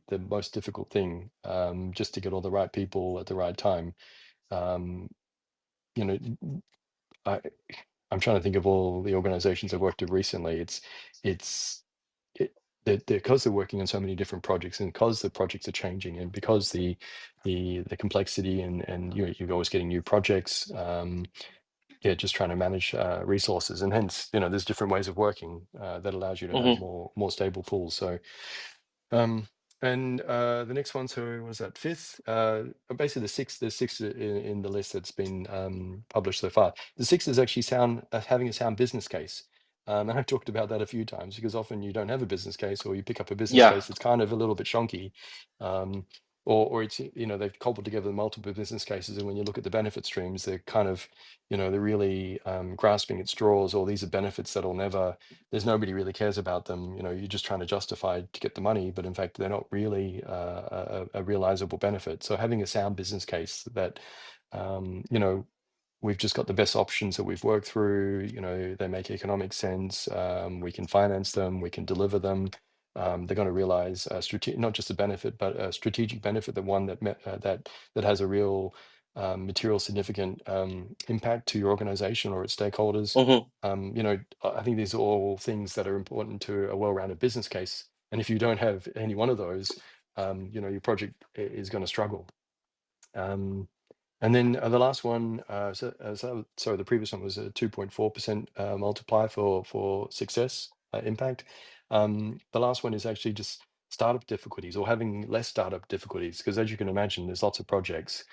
the most difficult thing, just to get all the right people at the right time. Um, you know, I I'm trying to think of all the organizations I've worked with recently. It's it, because they're working on so many different projects, and because the projects are changing, and because the complexity, and you're always getting new projects. Yeah, just trying to manage resources, and hence you know there's different ways of working that allows you to have Mm-hmm. more stable pools. So um, and the next one, so what was that fifth? Basically there's six in the list that's been published so far. The sixth is actually having a sound business case. And I've talked about that a few times, because often you don't have a business case, or you pick up a business Yeah. case that's kind of a little bit shonky, um, or it's you know they've cobbled together multiple business cases, and when you look at the benefit streams, they're kind of you know they're really grasping at straws, or these are benefits that'll never, there's nobody really cares about them. You know, you're just trying to justify to get the money, but in fact, they're not really a realizable benefit. So having a sound business case that, you know, we've just got the best options that we've worked through. You know, they make economic sense. We can finance them. We can deliver them. They're going to realize not just a benefit, but a strategic benefit, the one that has a real material significant impact to your organization or its stakeholders. Mm-hmm. You know, I think these are all things that are important to a well-rounded business case. And if you don't have any one of those, you know, your project is going to struggle. Um, and then the last one, sorry, the previous one was a 2.4% multiplier for success impact. The last one is actually just startup difficulties, or having less startup difficulties, because as you can imagine, there's lots of projects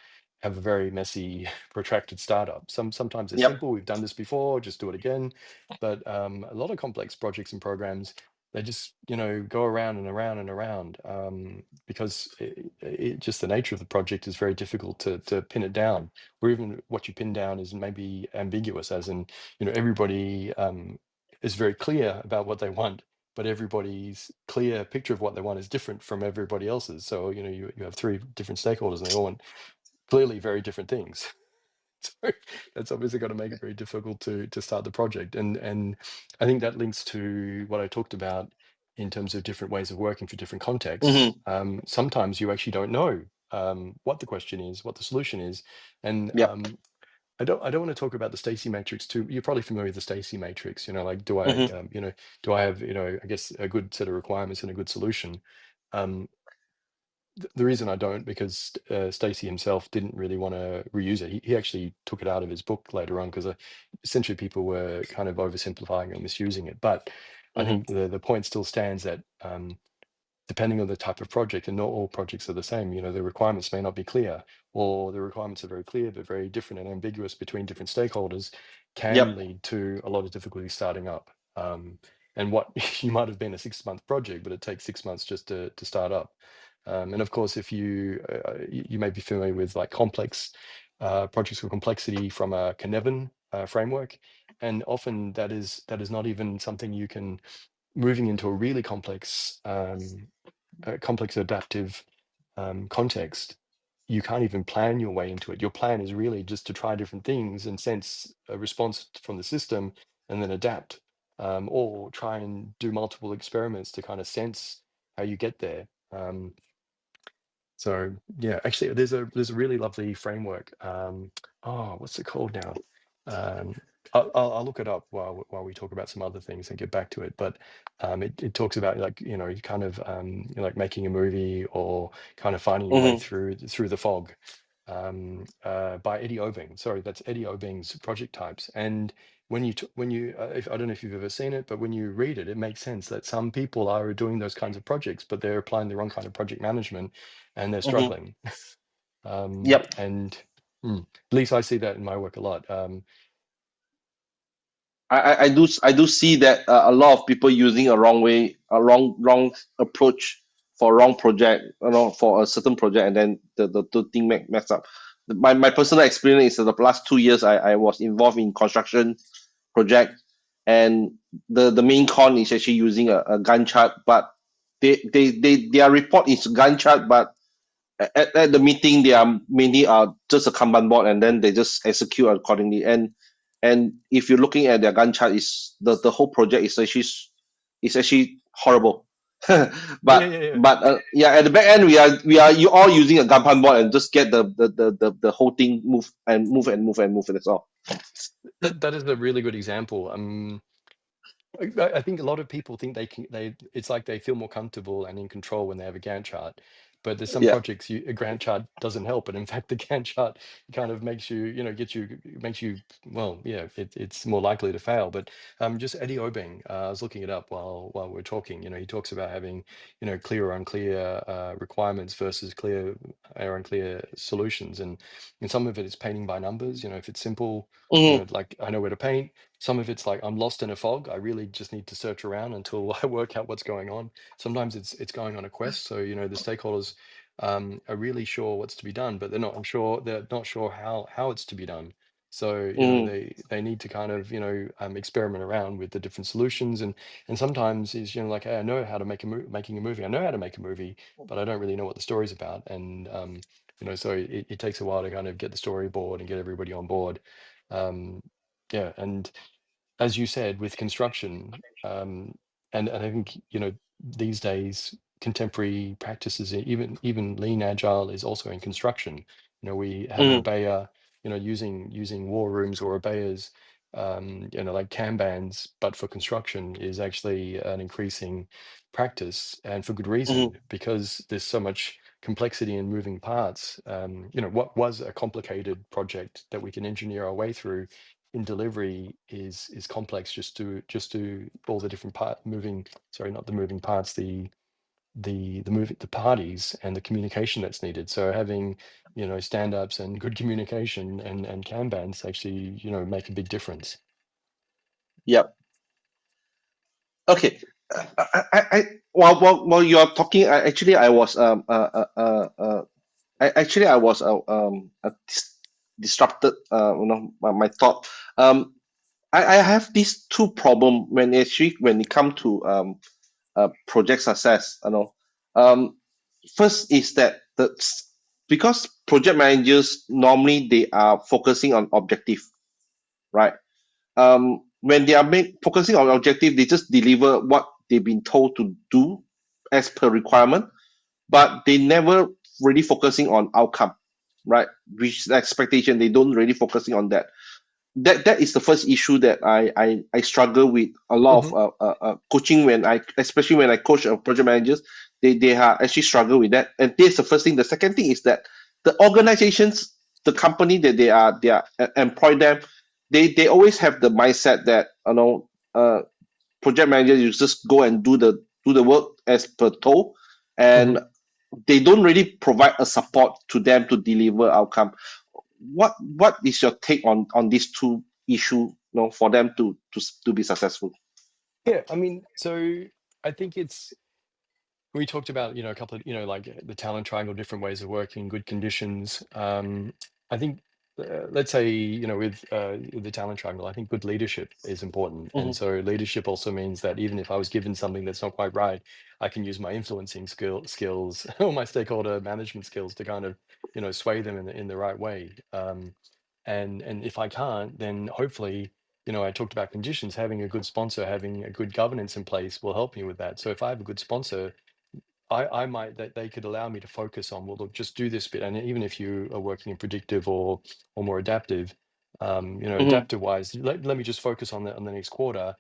have a very messy, protracted startup. Sometimes they're Yep. simple. We've done this before, just do it again. But a lot of complex projects and programs, they just you know go around and around and around, because just the nature of the project is very difficult to pin it down, or even what you pin down is maybe ambiguous, as in you know everybody is very clear about what they want, but everybody's clear picture of what they want is different from everybody else's. So you know you have three different stakeholders, and they all want clearly very different things. So that's obviously going to make it very difficult to start the project. And I think that links to what I talked about in terms of different ways of working for different contexts. Mm-hmm. Sometimes you actually don't know what the question is, what the solution is. And Yep. I don't want to talk about the Stacy matrix too. You're probably familiar with the Stacy matrix. You know, like do I Mm-hmm. you know do I have you know I guess a good set of requirements and a good solution. Um, the reason I don't, because Stacy himself didn't really want to reuse it. He actually took it out of his book later on because essentially people were kind of oversimplifying and misusing it. But I Mm-hmm. think the point still stands that depending on the type of project, and not all projects are the same. You know, the requirements may not be clear, or the requirements are very clear but very different and ambiguous between different stakeholders, can Yep. lead to a lot of difficulty starting up. And what you might have been a 6 month project, but it takes 6 months just to start up. And of course, if you may be familiar with like complex projects with complexity from a Cynefin framework, and often that is not even something you can, moving into a really complex adaptive context, you can't even plan your way into it. Your plan is really just to try different things and sense a response from the system and then adapt, or try and do multiple experiments to kind of sense how you get there. So yeah, actually, there's a really lovely framework. Oh, what's it called now? Um, I'll look it up while we talk about some other things and get back to it. But it talks about, like, kind of like making a movie, or kind of finding your way Mm-hmm. through the fog, by Eddie Obeng. Sorry, that's Eddie Obeng's project types. And when you if, I don't know if you've ever seen it, but when you read it, it makes sense that some people are doing those kinds of projects, but they're applying the wrong kind of project management and they're Mm-hmm. struggling. Yep. And at least I see that in my work a lot. I do see that a lot of people using a wrong way, a wrong approach for a wrong project, for a certain project, and then the thing mess up. My personal experience is that the last 2 years I was involved in construction project, and the main con is actually using a Gantt chart, but their report is Gantt chart, but at the meeting they are mainly just a Kanban board, and then they just execute accordingly. And if you're looking at their Gantt chart, is the whole project is actually horrible. Yeah, yeah, but yeah, yeah. yeah, at the back end we are you all using a Kanban board and just get the whole thing move and move and move and move, and that's all. That is a really good example. I think a lot of people think it's like they feel more comfortable and in control when they have a Gantt chart. But there's some Yeah. projects a Gantt chart doesn't help. And in fact, the Gantt chart kind of makes you, makes you, well, yeah, it's more likely to fail. But just Eddie Obeng, I was looking it up while we're talking. He talks about having, clear or unclear requirements versus clear or unclear solutions. And some of it is painting by numbers. If it's simple, Mm-hmm. like I know where to paint. Some of it's like I'm lost in a fog. I really just need to search around until I work out what's going on. Sometimes it's going on a quest. So the stakeholders are really sure what's to be done, but they're not sure how it's to be done. So Mm-hmm. they need to kind of experiment around with the different solutions. And sometimes is like, hey, I know how to making a movie. I know how to make a movie, but I don't really know what the story's about. And so it takes a while to kind of get the storyboard and get everybody on board. Um, yeah, and as you said, with construction, and I think these days contemporary practices, even lean agile is also in construction. We have an Mm-hmm. obeya, using war rooms or obeyas, like Kanbans, but for construction is actually an increasing practice, and for good Mm-hmm. reason, because there's so much complexity and moving parts. What was a complicated project that we can engineer our way through in delivery is complex, just to all the different moving, sorry, not the moving parts, the parties and the communication that's needed. So having stand-ups and good communication and Kanbans actually make a big difference. Yep. Okay. While you're talking, I was I was disrupted. My thought. I have these two problem when it come to project success. Um, First is that because project managers normally they are focusing on objective, right? When they are focusing on objective, they just deliver what they've been told to do as per requirement, but they never really focusing on outcome, right? Which is the expectation. They don't really focusing on that. That is the first issue that I struggle with a lot of Hmm. coaching, especially when I coach project managers. they are actually struggle with that. And this is the first thing. The second thing is that the organizations, the company that they are employ them, they always have the mindset that project manager, you just go and do the work as per told, and Mhm. they don't really provide a support to them to deliver outcome. What is your take on these two issue, for them to be successful? Yeah, I mean, so I think we talked about, a couple of, like the talent triangle, different ways of working, good conditions. I think, let's say, with the talent triangle, I think good leadership is important. And Mm-hmm, so leadership also means that even if I was given something that's not quite right, I can use my influencing skills or my stakeholder management skills to kind of, sway them in the right way. And if I can't, then hopefully, I talked about conditions, having a good sponsor, having a good governance in place will help me with that. So if I have a good sponsor, I might that they could allow me to focus on, well, look, just do this bit. And even if you are working in predictive or more adaptive, mm-hmm, adaptive wise, let me just focus on the next quarter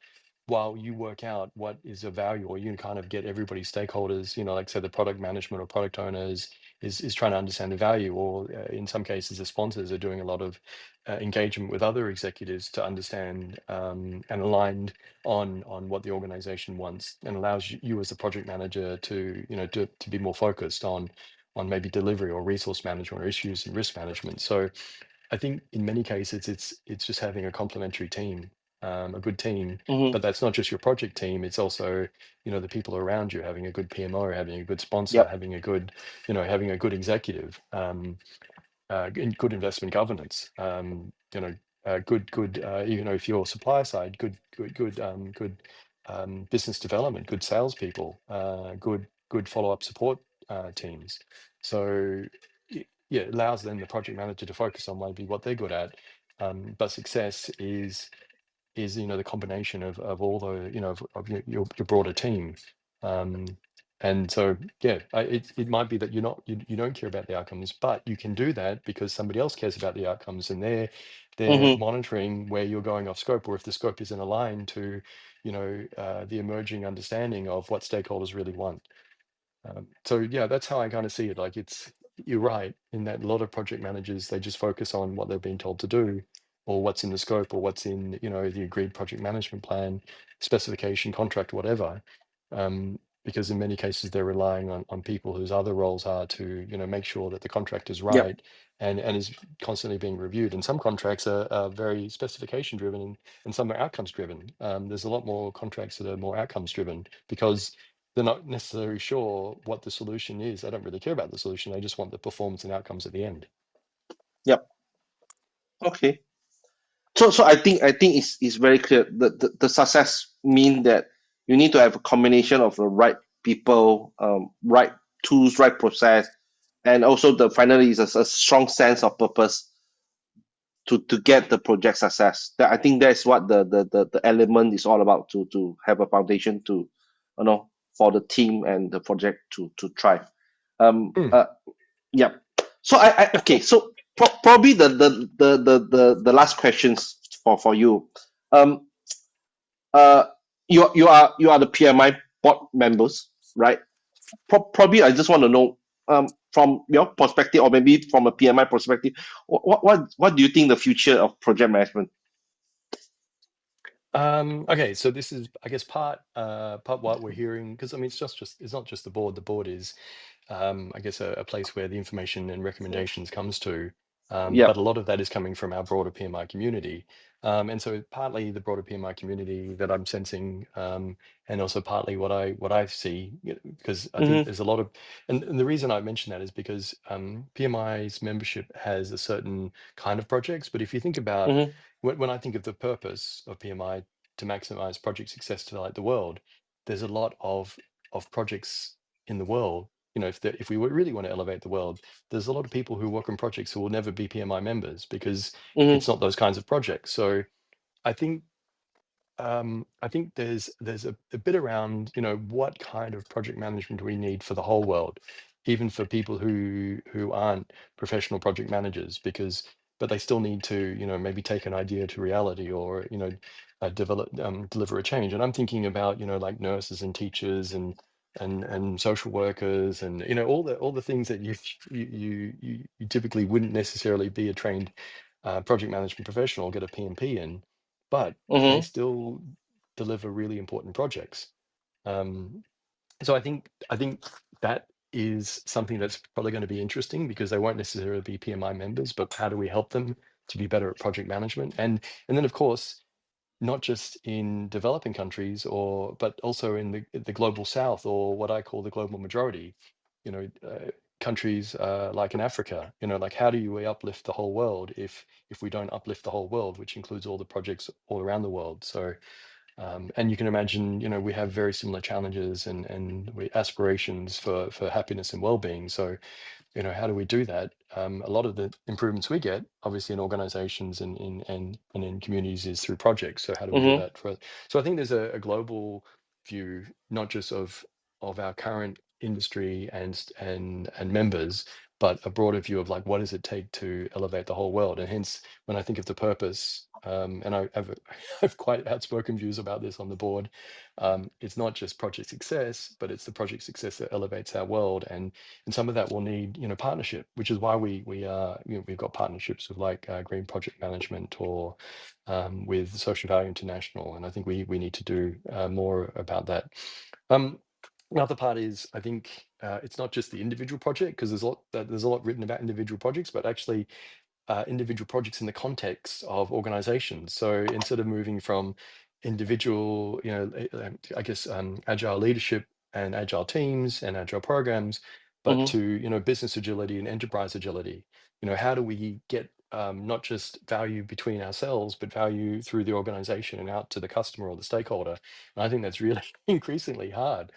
while you work out what is of value, or you can kind of get everybody's stakeholders, like say the product management or product owners is trying to understand the value, or in some cases the sponsors are doing a lot of engagement with other executives to understand and aligned on what the organization wants, and allows you as a project manager to to be more focused on maybe delivery or resource management or issues and risk management. So I think in many cases it's just having a complementary team, a good team. mm-hmm. But that's not just your project team, it's also the people around you, having a good PMO, having a good sponsor, Yep. having a good having a good executive, good investment governance. Good. If you're supplier side, good business development, good salespeople, good follow up support teams. So yeah, it allows then the project manager to focus on maybe what they're good at. But success is the combination of all the of your broader team. um and so yeah, it might be that you don't care about the outcomes, but you can do that because somebody else cares about the outcomes, and they're Mm-hmm. monitoring where you're going off scope, or if the scope isn't aligned to the emerging understanding of what stakeholders really want. So yeah, that's how I kind of see it. Like you're right in that a lot of project managers, they just focus on what they've been told to do, or what's in the scope, or what's in the agreed project management plan, specification, contract, whatever. Because in many cases they're relying on people whose other roles are to make sure that the contract is Yep. right and is constantly being reviewed. And some contracts are very specification driven, and some are outcomes driven. There's a lot more contracts that are more outcomes driven because they're not necessarily sure what the solution is. They don't really care about the solution. They just want the performance and outcomes at the end. Yep. Okay. So I think it's very clear. The success mean that you need to have a combination of the right people, right tools, right process, and also the finally is a strong sense of purpose to get the project success. That I think that's what the element is all about, to have a foundation to, for the team and the project to thrive. Um. Hmm. Uh. Yeah. So okay. So probably the last questions for you. Um. You are the PMI board members, right? Probably I just want to know, from your perspective, or maybe from a PMI perspective, what do you think the future of project management? Okay, so this is, I guess, part what we're hearing, because I mean, it's not just the board. The board is, I guess, a place where the information and recommendations comes to. But Yep. a lot of that is coming from our broader PMI community. And so partly the broader PMI community that I'm sensing, and also partly what I see, because I think Mm-hmm. there's a lot of, and the reason I mention that is because PMI's membership has a certain kind of projects. But if you think about, Mm-hmm. when I think of the purpose of PMI to maximize project success to light the world, there's a lot of projects in the world. If we really want to elevate the world, there's a lot of people who work on projects who will never be PMI members because Mm-hmm. it's not those kinds of projects. So I think I think there's a bit around what kind of project management we need for the whole world, even for people who aren't professional project managers, because but they still need to maybe take an idea to reality, or deliver a change. And I'm thinking about like nurses and teachers and and social workers, and all the things that you typically wouldn't necessarily be a trained project management professional or get a PMP in, but they Mm-hmm. still deliver really important projects. Um, so I think that is something that's probably going to be interesting, because they won't necessarily be PMI members, but how do we help them to be better at project management? And then of course, not just in developing countries, but also in the global south, or what I call the global majority, you know, countries like in Africa, like how do we uplift the whole world if we don't uplift the whole world, which includes all the projects all around the world. So and you can imagine, we have very similar challenges and aspirations for happiness and well-being. So how do we do that? A lot of the improvements we get, obviously, in organizations and in communities, is through projects. So how do we do Mm-hmm. that? So I think there's a global view, not just of our current industry and members, but a broader view of, like, what does it take to elevate the whole world? And hence, when I think of the purpose, and I have have quite outspoken views about this on the board. It's not just project success, but it's the project success that elevates our world, and some of that will need partnership, which is why we've got partnerships with, like, Green Project Management, or with Social Value International, and I think we need to do more about that. um, Another part is, I think, it's not just the individual project, because there's a lot written about individual projects, but actually individual projects in the context of organizations. So instead of moving from individual, I guess, agile leadership and agile teams and agile programs, but Mm-hmm. to, business agility and enterprise agility. How do we get not just value between ourselves, but value through the organization and out to the customer or the stakeholder? And I think that's really increasingly hard.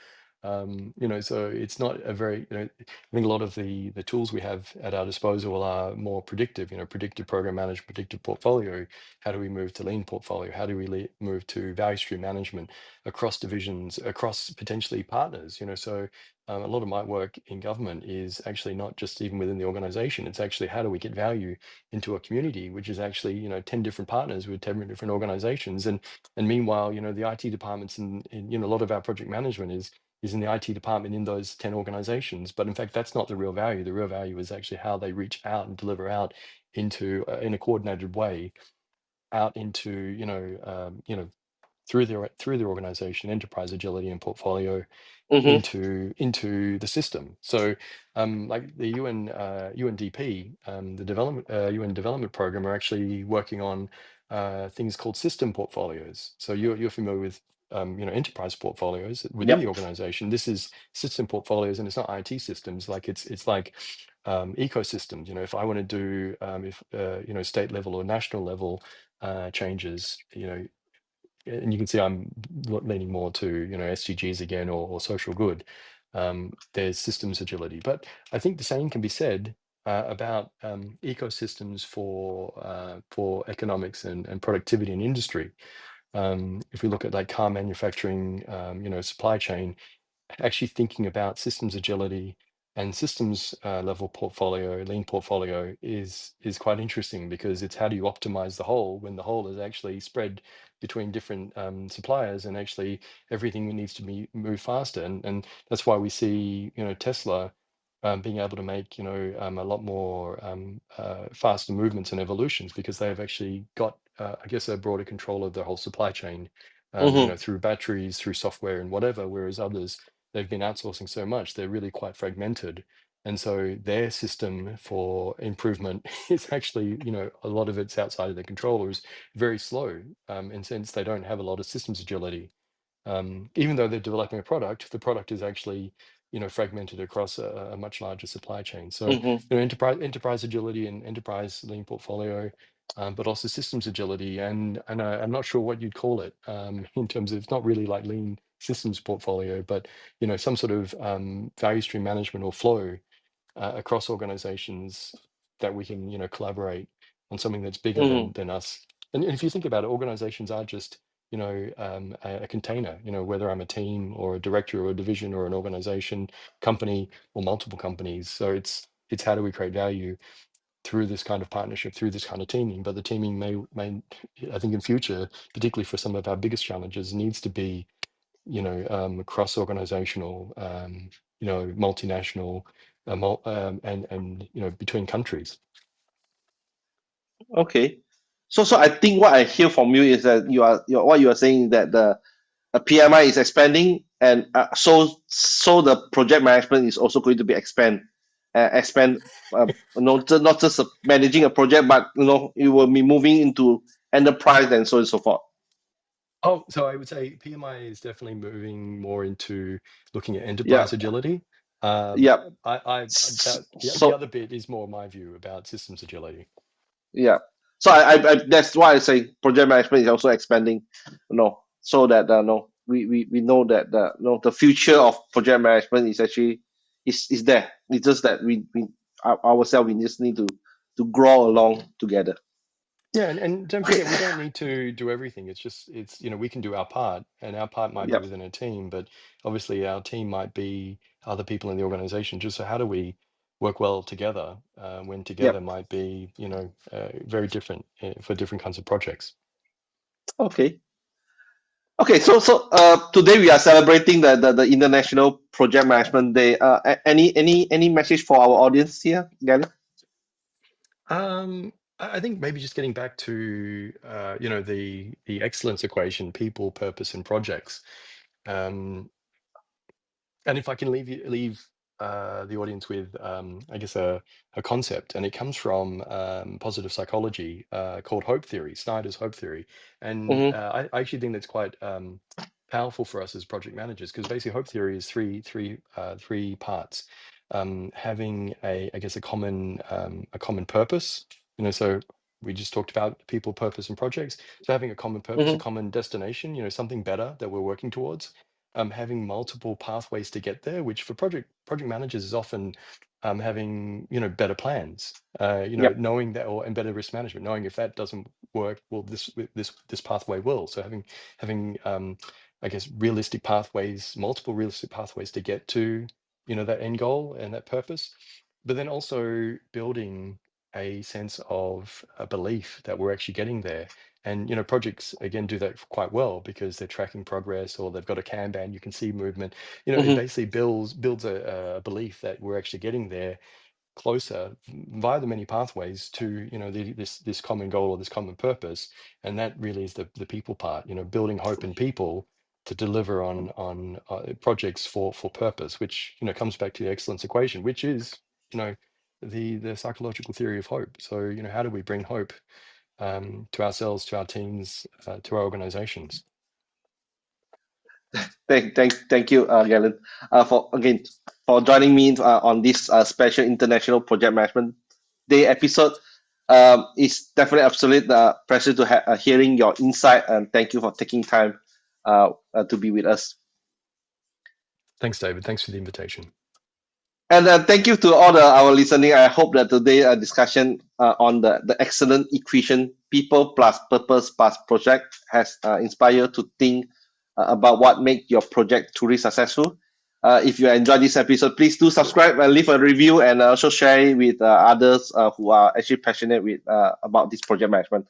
So it's not a very, I think a lot of the tools we have at our disposal are more predictive, predictive program management, predictive portfolio. How do we move to lean portfolio? How do we move to value stream management across divisions, across potentially partners? So a lot of my work in government is actually not just even within the organization. It's actually, how do we get value into a community, which is actually, 10 different partners with 10 different organizations. And meanwhile, the IT departments and a lot of our project management is in the IT department in those 10 organizations. But in fact, that's not the real value. The real value is actually how they reach out and deliver out into, in a coordinated way, out into, through their organization, enterprise agility and portfolio, Mm-hmm. into the system. So like the UNDP, the UN development program, are actually working on things called system portfolios. So you're familiar with enterprise portfolios within the Yep. organization. This is system portfolios, and it's not IT systems. Like, it's like ecosystems. If I want to do if state level or national level changes, and you can see I'm leaning more to SDGs again, or social good. There's systems agility, but I think the same can be said about ecosystems for economics and productivity in industry. If we look at, like, car manufacturing, supply chain, actually thinking about systems agility and systems level portfolio, lean portfolio, is quite interesting, because it's how do you optimize the whole when the whole is actually spread between different suppliers, and actually everything needs to be moved faster. And that's why we see Tesla being able to make a lot more faster movements and evolutions, because they have actually got I guess a broader control of the whole supply chain, Mm-hmm. through batteries, through software and whatever, whereas others, they've been outsourcing so much, they're really quite fragmented. And so their system for improvement is actually, a lot of it's outside of their control, or is very slow, and since they don't have a lot of systems agility. Even though they're developing a product, the product is actually, fragmented across a much larger supply chain. So, Mm-hmm. enterprise agility and enterprise lean portfolio, but also systems agility, and I'm not sure what you'd call it, in terms of, it's not really like lean systems portfolio, but some sort of value stream management or flow across organizations, that we can collaborate on something that's bigger Mm-hmm. than us. And if you think about it, organizations are just a container. Whether I'm a team or a director or a division or an organization, company, or multiple companies. So it's how do we create value through this kind of partnership, through this kind of teaming. But the teaming may I think in future, particularly for some of our biggest challenges, needs to be cross-organizational, multinational, and between countries. Okay. So I think what I hear from you is that what you are saying is that the PMI is expanding, and so the project management is also going to be expand. Not just managing a project, but you will be moving into enterprise and so on and so forth. Oh, so I would say PMI is definitely moving more into looking at Yeah, enterprise agility. yeah. The So other bit is more my view about systems agility. yeah. So that's why I say project management is also expanding, so that no, we know that the future of project management is actually is there. It's just that ourselves we just need to grow along together. Yeah, and don't Okay. forget, we don't need to do everything. We can do our part, and our part might be Yep. within a team, but obviously our team might be other people in the organization. Just so how do we work well together when together Yep. might be, very different for different kinds of projects. Okay. Okay. So today we are celebrating the International Project Management Day. Any message for our audience here, Galen? I think maybe just getting back to the excellence equation: people, purpose, and projects. Um, and if I can leave the audience with, I guess, a concept, and it comes from positive psychology called hope theory, Snyder's hope theory, and Mm-hmm. I actually think that's quite powerful for us as project managers, because basically hope theory is three parts. Having I guess, a common purpose. So we just talked about people, purpose, and projects. So having a common purpose, a Mm-hmm. common destination, something better that we're working towards, having multiple pathways to get there, which for project managers is often having better plans, Yep. knowing that, and better risk management, knowing if that doesn't work, well, this pathway will. So having I guess realistic pathways, multiple realistic pathways to get to that end goal and that purpose, but then also building a sense of a belief that we're actually getting there. And projects again do that quite well because they're tracking progress, or they've got a Kanban, you can see movement. It Mm-hmm. basically builds a belief that we're actually getting there closer via the many pathways to this common goal or this common purpose. And that really is the people part, building hope in people to deliver on projects for purpose, which comes back to the excellence equation, which is you know the psychological theory of hope. So how do we bring hope to ourselves, to our teams, to our organizations? Thank you, Galen, for joining me on this special International Project Management Day episode. It's definitely absolute pleasure to hearing your insight, and thank you for taking time to be with us. Thanks, David. Thanks for the invitation. And thank you to all our listening. I hope that today discussion on the excellent equation, people plus purpose plus project, has inspired to think about what make your project truly successful. If you enjoyed this episode, please do subscribe and leave a review, and also share it with others who are actually passionate with about this project management.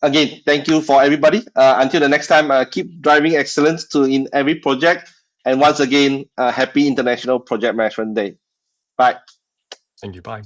Again, thank you for everybody. Until the next time, keep driving excellence to in every project. And once again, happy International Project Management Day. Bye. Thank you. Bye.